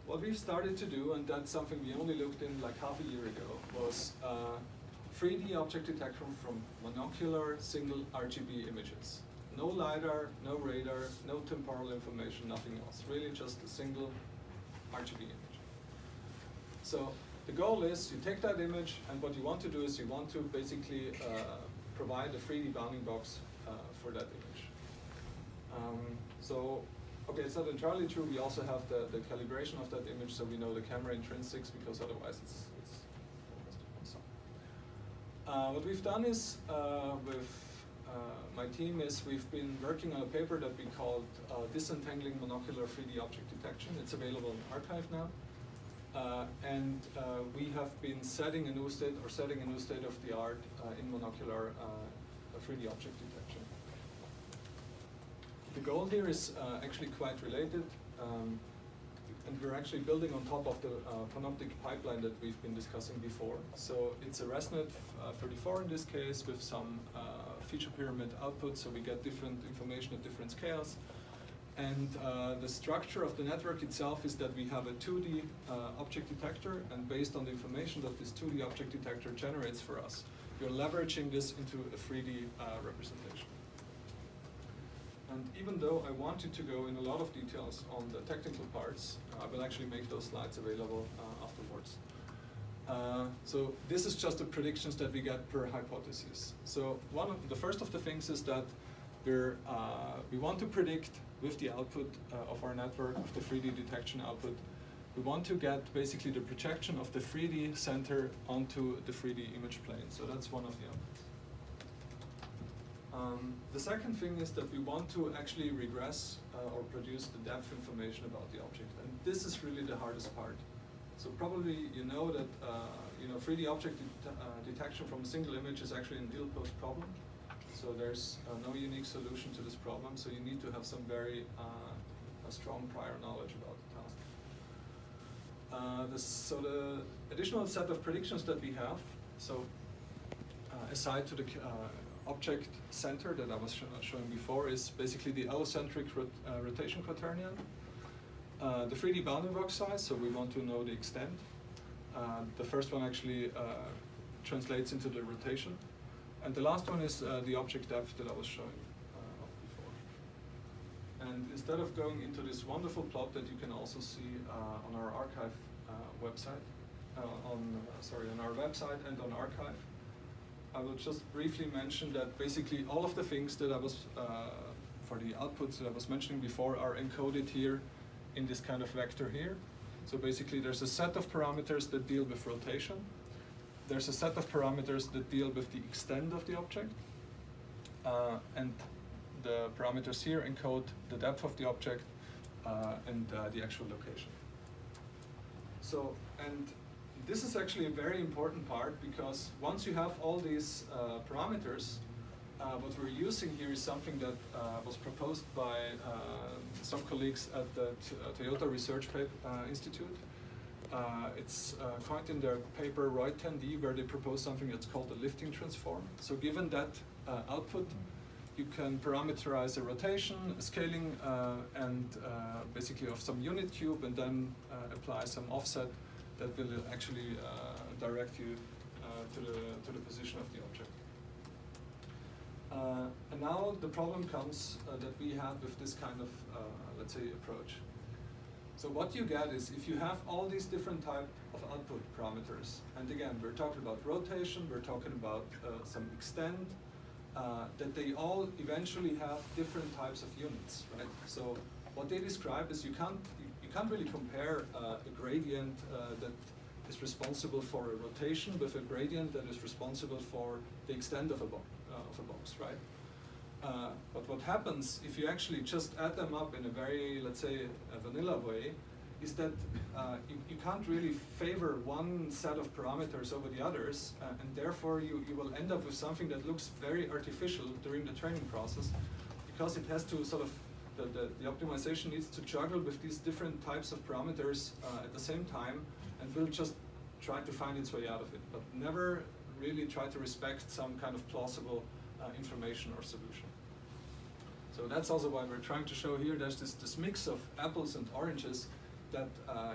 what we've started to do, and that's something we only looked in like half a year ago, was 3D object detection from monocular single RGB images. No LiDAR, no radar, no temporal information, nothing else. Really just a single RGB image. So the goal is you take that image, and what you want to do is you want to basically provide a 3D bounding box for that image. Okay, it's not entirely true. We also have the calibration of that image, so we know the camera intrinsics, because otherwise it's almost impossible. What we've done is, with my team, is we've been working on a paper that we called Disentangling Monocular 3D Object Detection. It's available in arXiv now. And we have been setting a new state of the art in monocular 3D object detection. The goal here is actually quite related, and we're actually building on top of the panoptic pipeline that we've been discussing before. So it's a ResNet 34 in this case, with some feature pyramid output, so we get different information at different scales. And the structure of the network itself is that we have a 2D object detector, and based on the information that this 2D object detector generates for us, we're leveraging this into a 3D representation. And even though I wanted to go in a lot of details on the technical parts, I will actually make those slides available afterwards. So this is just the predictions that we get per hypothesis. So the first of the things is that we want to predict with the output of our network, of the 3D detection output, we want to get basically the projection of the 3D center onto the 3D image plane. So that's one of the outputs. The second thing is that we want to actually regress or produce the depth information about the object, and this is really the hardest part. So probably you know that 3D object detection from a single image is actually an ill-posed problem. So there's no unique solution to this problem. So you need to have some very strong prior knowledge about the task. So the additional set of predictions that we have, so aside to the object center that I was showing before, is basically the allocentric rotation quaternion, the 3D bounding box size, so we want to know the extent. The first one actually translates into the rotation. And the last one is the object depth that I was showing before. And instead of going into this wonderful plot that you can also see on our arXiv website, on our website and on arXiv, I will just briefly mention that basically all of the things that I was, for the outputs that I was mentioning before, are encoded here in this kind of vector here. So basically there's a set of parameters that deal with rotation. There's a set of parameters that deal with the extent of the object. And the parameters here encode the depth of the object and the actual location. So, and this is actually a very important part, because once you have all these parameters, what we're using here is something that was proposed by some colleagues at the Toyota Research Institute. It's coined in their paper ROID 10D, where they propose something that's called a lifting transform. So given that output, you can parameterize a rotation, a scaling, and basically of some unit cube, and then apply some offset that will actually direct you to the position of the object. And now the problem comes that we have with this kind of, let's say, approach. So what you get is, if you have all these different type of output parameters, and again, we're talking about rotation, we're talking about some extent, that they all eventually have different types of units, right? So what they describe is you can't really compare a gradient that is responsible for a rotation with a gradient that is responsible for the extent of a box, right? But what happens if you actually just add them up in a very, let's say, a vanilla way, is that you can't really favor one set of parameters over the others, and therefore you will end up with something that looks very artificial during the training process, because it has to sort of, the optimization needs to juggle with these different types of parameters at the same time, and will just try to find its way out of it, but never really try to respect some kind of plausible information or solution. So that's also why we're trying to show here there's this mix of apples and oranges that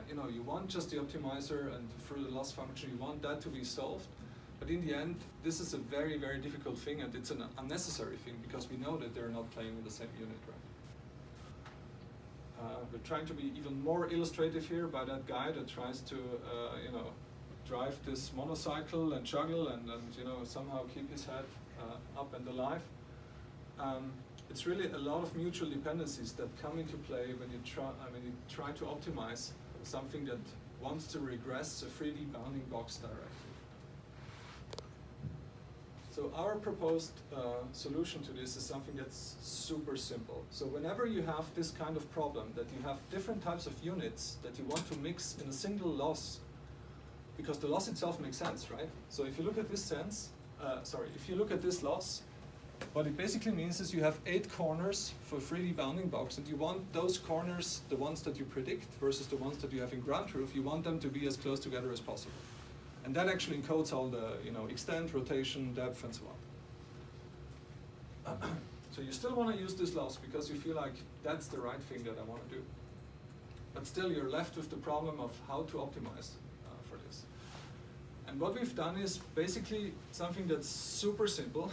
you know, you want just the optimizer, and through the loss function you want that to be solved. But in the end, this is a very, very difficult thing, and it's an unnecessary thing because we know that they're not playing in the same unit, right? We're trying to be even more illustrative here by that guy that tries to, you know, drive this monocycle and juggle and you know, somehow keep his head up and alive. It's really a lot of mutual dependencies that come into play when you try to optimize something that wants to regress a 3D bounding box directly. So our proposed solution to this is something that's super simple. So whenever you have this kind of problem, that you have different types of units that you want to mix in a single loss, because the loss itself makes sense, right? So if you look at this if you look at this loss, what it basically means is you have 8 corners for 3D bounding box, and you want those corners, the ones that you predict versus the ones that you have in ground truth, you want them to be as close together as possible. And that actually encodes all the, you know, extent, rotation, depth, and so on. So you still want to use this loss because you feel like that's the right thing that I want to do. But still you're left with the problem of how to optimize for this. And what we've done is basically something that's super simple.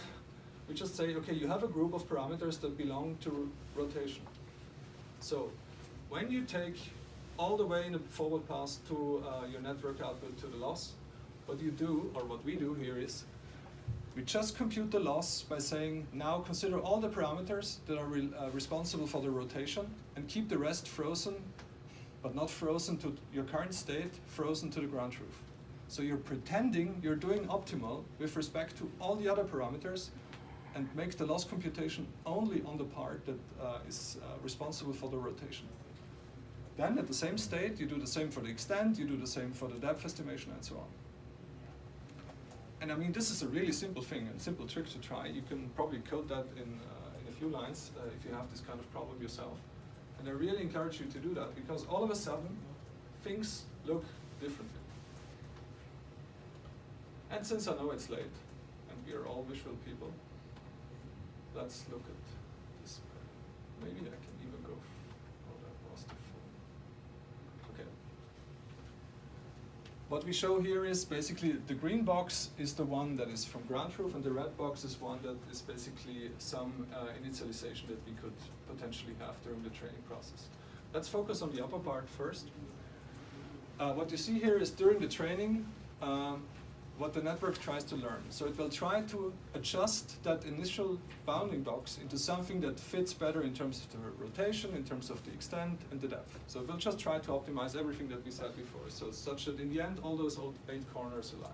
We just say, okay, you have a group of parameters that belong to rotation. So when you take all the way in the forward pass to your network output to the loss, what you do, or what we do here is, we just compute the loss by saying, now consider all the parameters that are responsible for the rotation, and keep the rest frozen, but not frozen to your current state, frozen to the ground truth. So you're pretending you're doing optimal with respect to all the other parameters, and make the loss computation only on the part that is responsible for the rotation. Then at the same state, you do the same for the extent, you do the same for the depth estimation, and so on. And I mean, this is a really simple thing and simple trick to try. You can probably code that in a few lines if you have this kind of problem yourself. And I really encourage you to do that, because all of a sudden, things look differently. And since I know it's late, and we are all visual people, let's look at this. Maybe I can even go. Oh, that was the full. Okay. What we show here is basically the green box is the one that is from ground truth, and the red box is one that is basically some initialization that we could potentially have during the training process. Let's focus on the upper part first. What you see here is during the training, what the network tries to learn. So it will try to adjust that initial bounding box into something that fits better in terms of the rotation, in terms of the extent and the depth. So it will just try to optimize everything that we said before, so such that in the end all those 8 corners align.